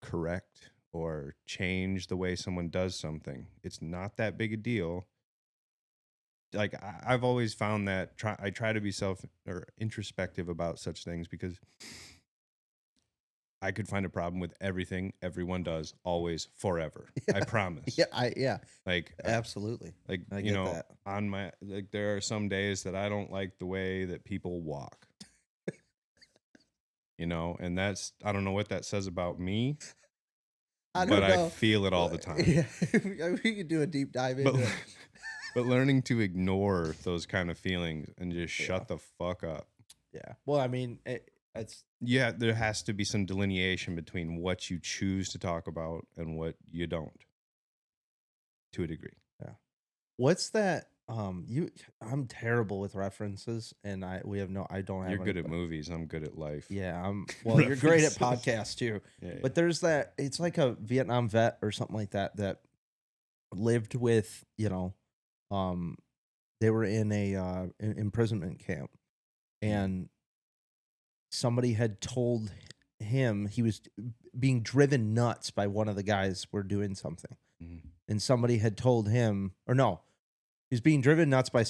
correct or change the way someone does something? It's not that big a deal. Like I've always found that I try to be introspective about such things, because I could find a problem with everything everyone does, always, forever. I Yeah. promise. Yeah, Like, absolutely. I you get know, that. on my like, there are some days that I don't like the way that people walk, and that's I don't know what that says about me, I but don't I know. feel it all Well, the time. yeah, we could do a deep dive But into it. but learning to ignore those kind of feelings and just Yeah, shut the fuck up. yeah. Well, I mean, it's Yeah, there has to be some delineation between what you choose to talk about and what you don't, to a degree. yeah. What's that? I'm terrible with references, and I don't You're have any. good at movies. I'm good at life. Yeah, well, you're great at References. podcasts too. Yeah, yeah. But there's that. It's like a Vietnam vet or something like that that lived with um, they were in a imprisonment camp, and somebody had told him he was being driven nuts by one of the guys were doing something, Mhm. and somebody had told him, or no, he was being driven nuts by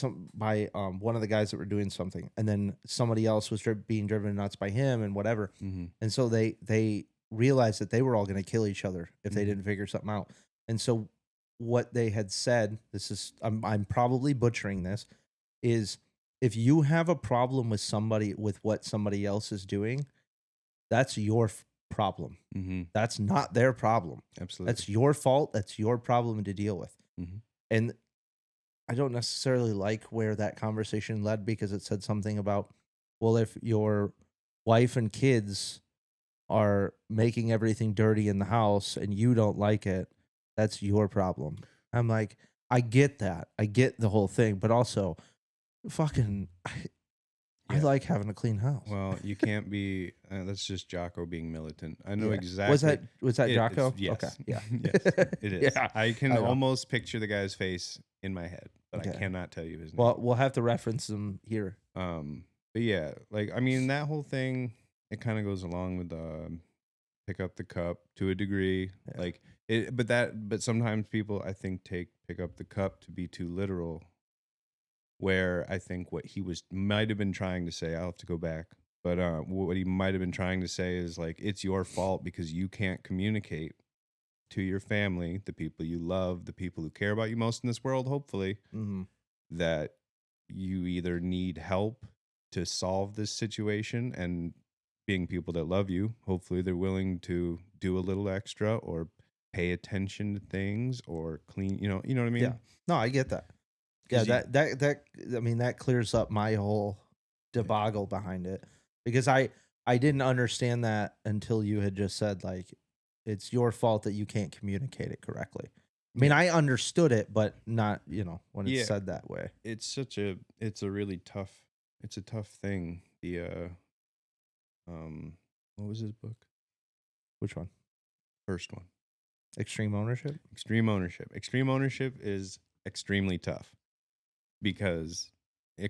one of the guys that were doing something, and then somebody else was being driven nuts by him and whatever, Mhm. and so they realized that they were all going to kill each other if they Mhm. didn't figure something out, and so what they had said, this is I'm probably butchering this, is if you have a problem with somebody with what somebody else is doing, that's your problem. Mhm. That's not their problem. Absolutely. That's your fault. That's your problem to deal with. Mhm. And I don't necessarily like where that conversation led because it said something about, well, if your wife and kids are making everything dirty in the house and you don't like it, that's your problem. I'm like, I get that. I get the whole thing, but also fucking I Yeah. like having a clean house. Well, you can't be. That's just Jocko being militant. I know Yeah. Was exactly. that It's Jocko? Okay. yes, Yeah. yes, it is. Yeah. I can I know. almost picture the guy's face in my head, but I Okay. cannot tell you his name. Well, we'll have to reference him here. But yeah, like I mean, that whole thing, it kind of goes along with pick up the cup to a degree, Yeah. like it. But sometimes people, I think, take pick up the cup to be too literal. Where I think what he might have been trying to say, I'll have to go back, but what he might have been trying to say is like it's your fault because you can't communicate to your family, the people you love, the people who care about you most in this world, hopefully, Hmm. that you either need help to solve this situation, and being people that love you, hopefully they're willing to do a little extra or pay attention to things or clean, you know what I Yeah. mean? No, I get that. Yeah, Because you, that I mean that clears up my whole yeah, debacle behind it because I didn't understand that until you had just said like it's your fault that you can't communicate it correctly. I mean, yeah, I understood it, but not, when it's yeah. said that way. It's a really tough, it's a tough thing. What was his book? Which one? First one. Extreme ownership? Extreme ownership. Extreme ownership is extremely tough because you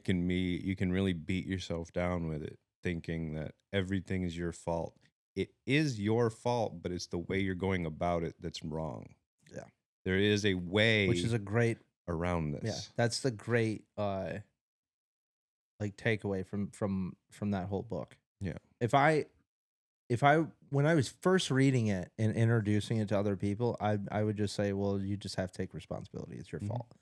can really beat yourself down with it, thinking that everything is your fault. It is your fault, but it's the way you're going about it that's wrong. Yeah. There is a Which is way a great, around yeah, this. that's the great like takeaway from that whole book. Yeah. If I when I was first reading it and introducing it to other people, I would just say, well, you just have to take responsibility. It's your Mhm. fault.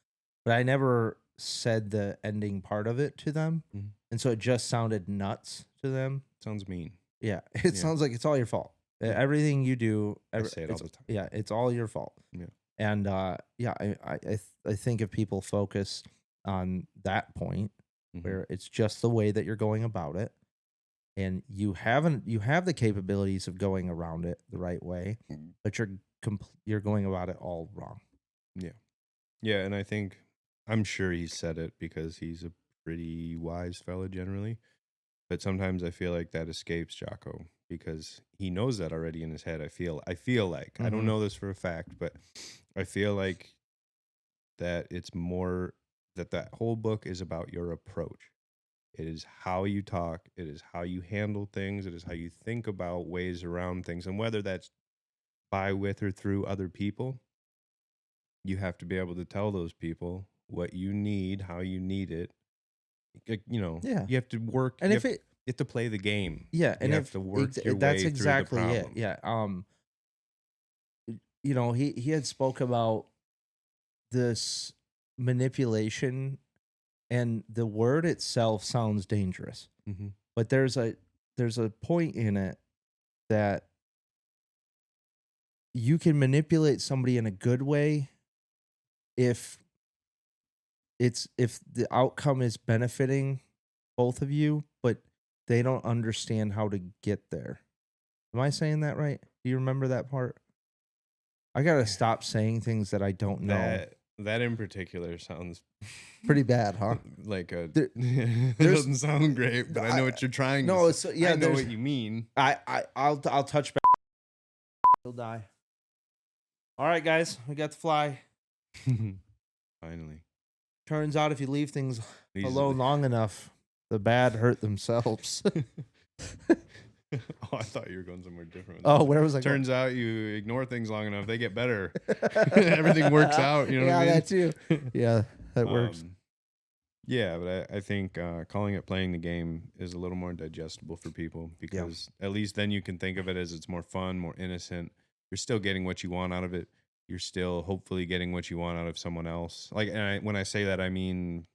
But I never said the ending part of it to them. Mhm. And so it just sounded nuts to them. Sounds mean. Yeah. It Yeah. sounds like it's all your fault. Yeah. Everything you do, I say it all the time. yeah, it's all your fault. Yeah. And yeah, I think if people focus on that point Mhm. where it's just the way that you're going about it, and you have the capabilities of going around it the right way, but you're going about it all wrong. Yeah. Yeah, and I think I'm sure he said it because he's a pretty wise fella generally. But sometimes I feel like that escapes Jocko because he knows that already in his head. I feel like I don't Mhm. know this for a fact, but I feel like that it's more that whole book is about your approach. It is how you talk, it is how you handle things, it is how you think about ways around things, and whether that's by, with, or through other people, you have to be able to tell those people what you need, how you need it. Yeah. You have to work. And You if have, it You have to play the game. Yeah, You and have if to work your that's way through the exactly it. problem. Yeah. You know, he had spoke about this manipulation, and the word itself sounds dangerous. Mhm. But there's a point in it that you can manipulate somebody in a good way if if the outcome is benefiting both of you, but they don't understand how to get there. Am I saying that right? Do you remember that part? I gotta stop saying things that I don't know. That in particular sounds Pretty bad, huh? like a There, it there's doesn't sound great, but I know what you're trying to no, say. it's I yeah. know There's what you mean. I'll touch back. He'll die. All right, guys, we got the fly. Finally. Turns out if you leave things These are alone long enough, the bad hurt themselves. Oh, I thought you were going somewhere different with Oh, that. where was I going? Turns out you ignore things long enough, they get better. Everything works out, you know what I Yeah, mean? that too. Yeah, that works. Yeah, but I think calling it playing the game is a little more digestible for people Yeah. because at least then you can think of it as it's more fun, more innocent. You're still getting what you want out of it. You're still hopefully getting what you want out of someone else. Like, when I say that, I mean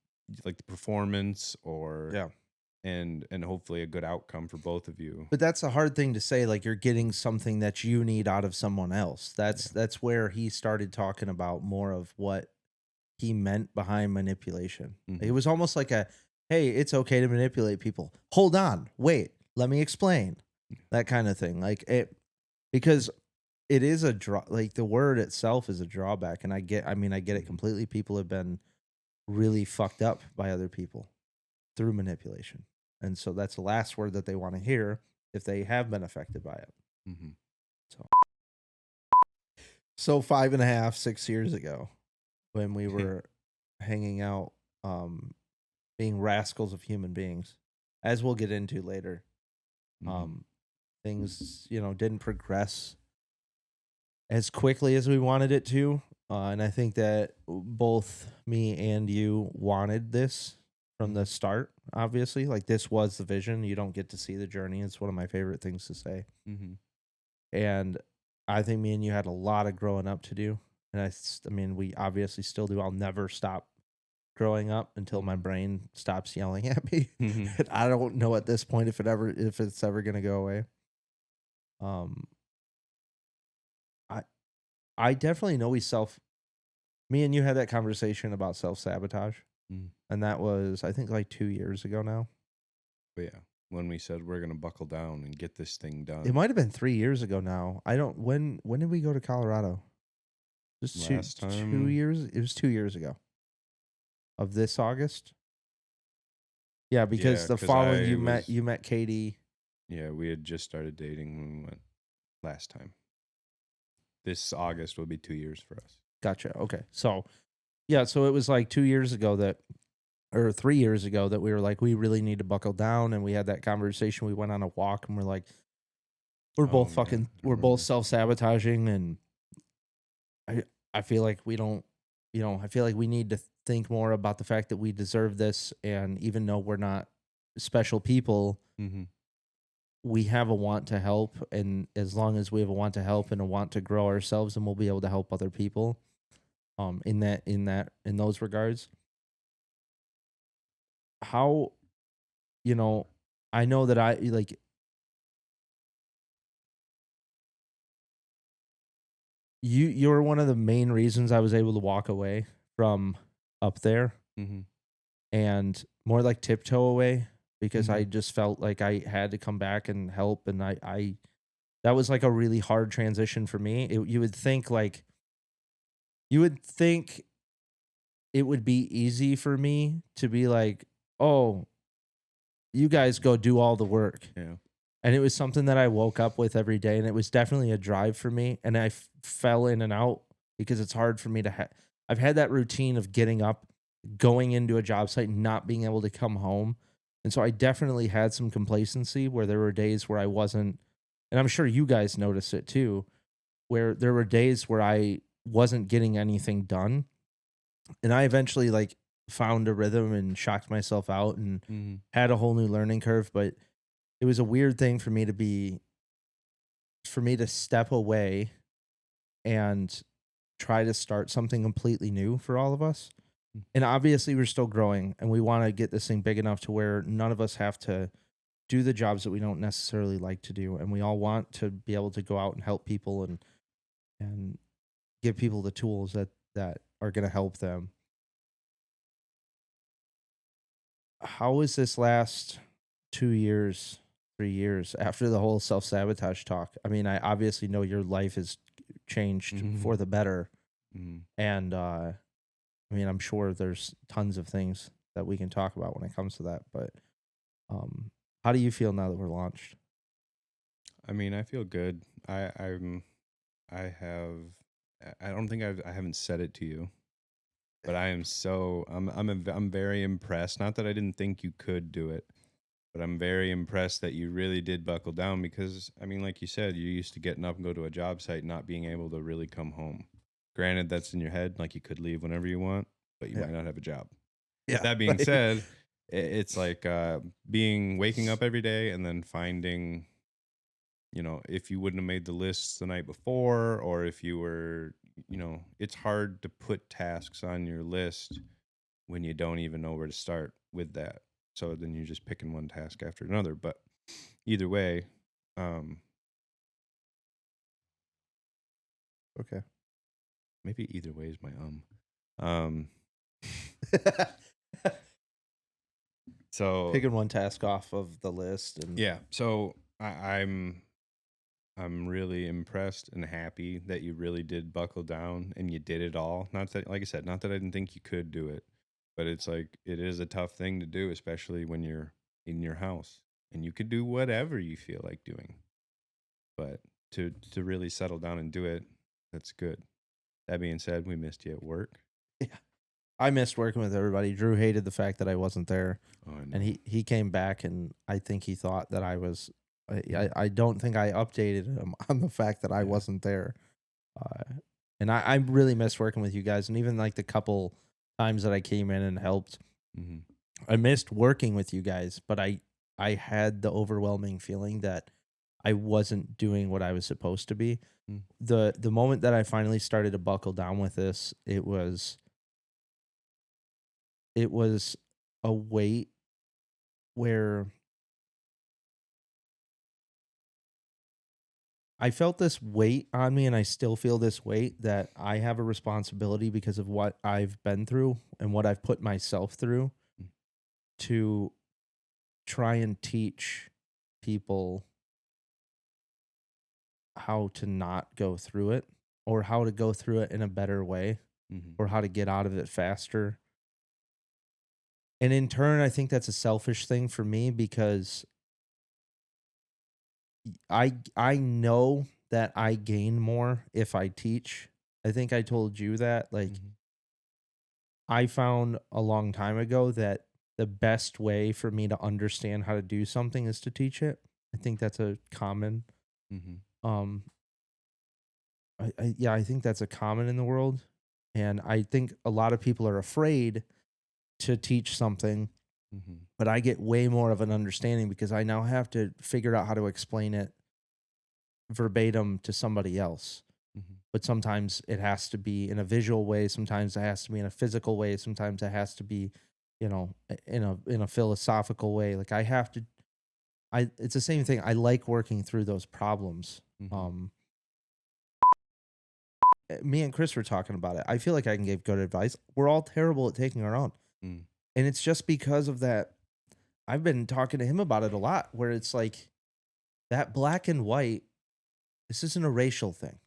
like the performance or Yeah. and hopefully a good outcome for both of you. But that's a hard thing to say. Like you're getting something that you need out of someone else. That's where he started talking about more of what he meant behind manipulation. It Mhm. was almost like a, hey, it's okay to manipulate people. Hold on, wait, let me explain. That kind of thing. Like it, because it is a draw. Like the word itself is a drawback, and I mean, I get it completely. People have been really fucked up by other people through manipulation, and so that's the last word that they want to hear if they have been affected by it. Mhm. So 5.5, 6 years ago, when we were hanging out, being rascals of human beings, as we'll get into later. Mhm. Things, didn't progress as quickly as we wanted it to. And I think that both me and you wanted this from the start, obviously. Like, this was the vision. You don't get to see the journey. It's one of my favorite things to say. Mhm. And I think me and you had a lot of growing up to do. And I mean, we obviously still do. I'll never stop growing up until my brain stops yelling at me. Mhm. And I don't know at this point if it's ever gonna go away. Um, I I definitely know me and you had that conversation about self-sabotage, Mm. and that was I think like 2 years ago now. But yeah, when we said we're gonna buckle down and get this thing It done might have been 3 years ago now. I don't when did we go to Colorado? Just two last two time. years. It was 2 years ago of this August. Yeah, because Yeah, the because following I was you met Katie. yeah, we had just started dating when we went last time. This August will be 2 years for us. Gotcha. Okay. So, yeah, so it was like 2 years ago or 3 years ago that we were like, we really need to buckle down. And we had that conversation. We went on a walk and we're like, Oh yeah, I we're both remember. self sabotaging. And I, I feel like we don't, I feel like we need to think more about the fact that we deserve this. And even though we're not special people, Mm-hmm. we have a want to help. And as long as we have a want to help and a want to grow ourselves, and we'll be able to help other people. In those regards, how, you know, I know that I like you're one of the main reasons I was able to walk away from up there Mm-hmm. and more like tiptoe away because I Mm-hmm. just felt like I had to come back and help. And I that was like a really hard transition for me. You would think it would be easy for me to be like, oh, you guys go do all the work. Yeah. And it was something that I woke up with every day. And it was definitely a drive for me. And I fell in and out because it's hard for me to I've had that routine of getting up, going into a job site, not being able to come home. And so I definitely had some complacency where there were days where I wasn't, and I'm sure you guys notice it too, where there were days where I wasn't getting anything done. And I eventually like found a rhythm and shocked myself out and Mm-hmm. had a whole new learning curve. But it was a weird thing for me to step away and try to start something completely new for all of us. Mm. And obviously we're still growing and we want to get this thing big enough to where none of us have to do the jobs that we don't necessarily like to do, and we all want to be able to go out and help people and give people the tools that are going to help them. How was this last 2 years, 3 years after the whole self-sabotage talk? I mean, I obviously know your life has changed for the better, Mm. and I mean, I'm sure there's tons of things that we can talk about when it comes to that, but how do you feel now that we're launched? I mean, I feel good. I have. I don't think I haven't said it to you, but I am so. I'm very impressed. Not that I didn't think you could do it, but I'm very impressed that you really did buckle down because I mean, like you said, you're used to getting up and go to a job site, not being able to really come home. Granted, that's in your head, like you could leave whenever you want, but you Yeah. might not have a job. Yeah. That being said, it's like waking up every day and then finding, if you wouldn't have made the lists the night before, or if you were, it's hard to put tasks on your list when you don't even know where to start with that. So then you're just picking one task after another. But either way, um, Okay. maybe either way is my um. So Picking one task off of the list and yeah, so I'm really impressed and happy that you really did buckle down and you did it all. Not that, like I said, not that I didn't think you could do it, but it's like it is a tough thing to do, especially when you're in your house and you could do whatever you feel like doing. But to really settle down and do it, that's good. That being said, we missed you at work. yeah. I missed working with everybody. Drew hated the fact that I wasn't there, Oh, I know. and he came back, and I think he thought that I was. I don't think I updated him on the fact that I Yeah. wasn't there, and I really missed working with you guys, and even like the couple times that I came in and helped, Mm-hmm. I missed working with you guys, but I had the overwhelming feeling that I wasn't doing what I was supposed to be. Mm. The moment that I finally started to buckle down with this, it was a weight where I felt this weight on me, and I still feel this weight that I have a responsibility because of what I've been through and what I've put myself through Mm. to try and teach people how to not go through it, or how to go through it in a better way, Mm-hmm. or how to get out of it faster. And in turn, I think that's a selfish thing for me because I know that I gain more if I teach. I think I told you that. Like, Mm-hmm. I found a long time ago that the best way for me to understand how to do something is to teach it. I think that's a common Mm-hmm. um I think that's a common in the world. And I think a lot of people are afraid to teach something, Mm-hmm. but I get way more of an understanding because I now have to figure out how to explain it verbatim to somebody else. Mm-hmm. But sometimes it has to be in a visual way, sometimes it has to be in a physical way, sometimes it has to be, in a philosophical way. Like I have to I it's the same thing. I like working through those problems. Mm-hmm. Me and Chris were talking about it. I feel like I can give good advice. We're all terrible at taking our own. Mm. And it's just because of that. I've been talking to him about it a lot, where it's like that black and white, this isn't a racial thing.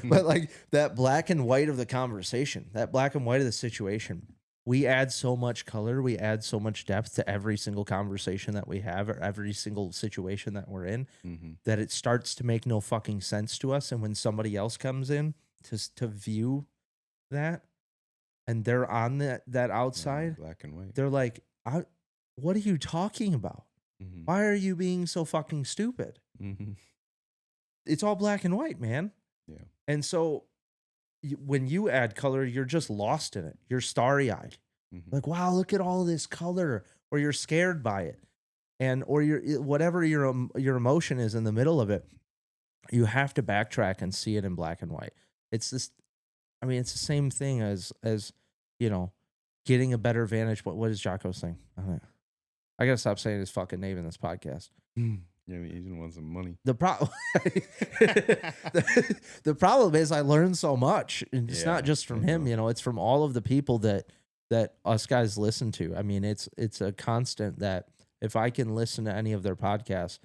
But like that black and white of the conversation, that black and white of the situation, we add so much color, we add so much depth to every single conversation that we have or every single situation that we're in, Mm-hmm. that it starts to make no fucking sense to us. And when somebody else comes in to view that, and they're on that outside, Black and white. they're like, what are you talking about? Mm-hmm. Why are you being so fucking stupid? Mm-hmm. It's all black and white, man. Yeah. And so when you add color, you're just lost in it. You're starry eyed. Mm-hmm. Like, wow, look at all this color, or you're scared by it. and or whatever your emotion is in the middle of it, you have to backtrack and see it in black and white. It's this, I mean, it's the same thing as you know, getting a better vantage point. What is Jocko saying? I gotta stop saying his fucking name in this podcast. Yeah, I mean, he's gonna want some money. The problem, the problem is, I learned so much, and it's not just from him. You know, it's from all of the people that us guys listen to. I mean, it's a constant that if I can listen to any of their podcasts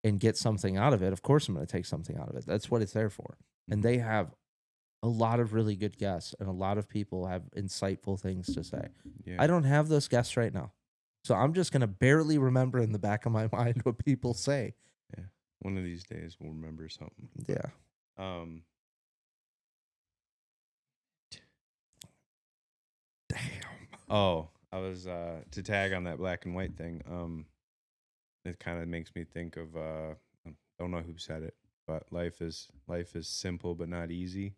and get something out of it, of course I'm going to take something out of it. That's what it's there for. And they have a lot of really good guests, and a lot of people have insightful things to say. Yeah. I don't have those guests right now. So I'm just going to barely remember in the back of my mind what people say. Yeah. One of these days we'll remember something. Yeah. Damn. Oh, I was to tag on that black and white thing. It kind of makes me think of I don't know who said it, but life is simple but not easy.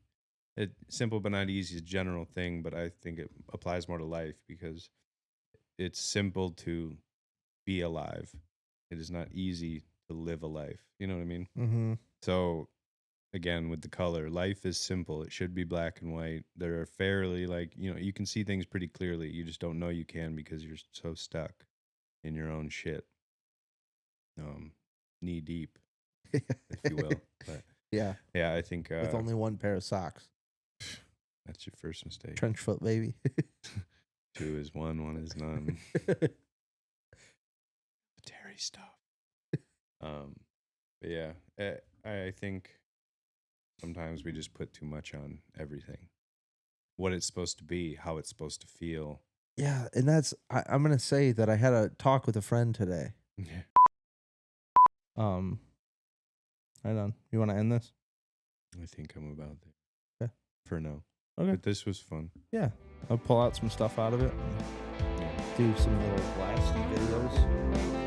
Simple but not easy is a general thing, but I think it applies more to life because it's simple to be alive. It is not easy to live a life. You know what I mean? Mm-hmm. So again, with the color, life is simple. It should be black and white. They're fairly you can see things pretty clearly. You just don't know you can because you're so stuck in your own shit. Knee deep, if you will. But yeah, I think with only one pair of socks. That's your first mistake. Trench foot, baby. 2 is 1, 1 is none. Terry stuff. But yeah, I think sometimes we just put too much on everything. What it's supposed to be, how it's supposed to feel. Yeah, and that's I'm gonna say that I had a talk with a friend today. Yeah. Hold on. You want to end this? I think I'm about there. Okay. For now. Okay. But this was fun. Yeah. I'll pull out some stuff out of it. Do some little blasty videos.